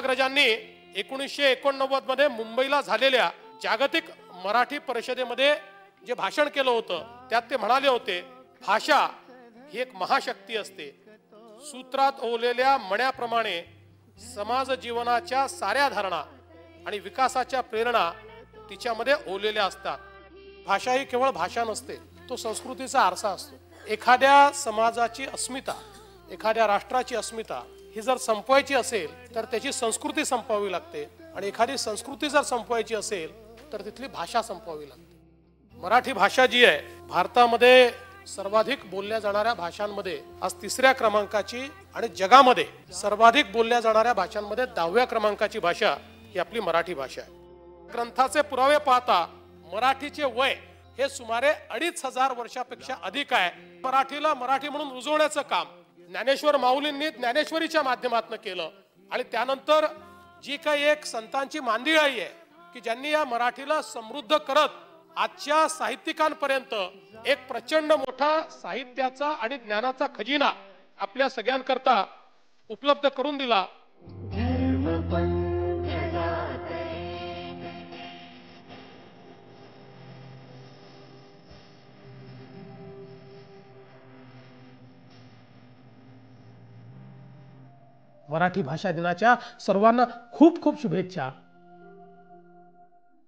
कुसुमाग्रजांनी 1989 मध्ये मुंबईला झालेल्या जागतिक मराठी परिषदेमध्ये जे भाषण केलं होतं त्यात ते म्हणाले होते, भाषा ही एक महाशक्ती असते. सूत्रात ओवलेल्या मण्याप्रमाणे समाज जीवनाच्या साऱ्या धारणा आणि विकासाच्या प्रेरणा तिच्यामध्ये ओवलेल्या असतात. भाषा ही केवळ भाषा नसते, तो संस्कृतीचा आरसा असतो. एखाद्या समाजाची अस्मिता, एखाद्या राष्ट्राची अस्मिता ही जर संपवायची असेल तर त्याची संस्कृती संपवावी लागते, आणि एखादी संस्कृती जर संपवायची असेल तर तिथली भाषा संपवावी लागते. मराठी भाषा जी आहे भारतामध्ये सर्वाधिक बोलल्या जाणाऱ्या भाषांमध्ये आज 3ऱ्या क्रमांकाची आणि जगामध्ये सर्वाधिक बोलल्या जाणाऱ्या भाषांमध्ये 10व्या क्रमांकाची भाषा ही आपली मराठी भाषा आहे. ग्रंथाचे पुरावे पाहता मराठीचे वय हे सुमारे 2500 वर्षापेक्षा अधिक आहे. मराठीला मराठी म्हणून रुजवण्याचं काम ज्ञानेश्वर माऊलींनी ज्ञानेश्वरीच्या माध्यमातून केलं, आणि त्यानंतर जी काही एक संतांची मांदियाळी आहे की ज्यांनी या मराठीला समृद्ध करत आजच्या साहित्यिकांपर्यंत एक प्रचंड मोठा साहित्याचा आणि ज्ञानाचा खजिना आपल्या सगळ्यांकरता उपलब्ध करून दिला. मराठी भाषा दिनाच्या सर्वांना खूप खूप शुभेच्छा.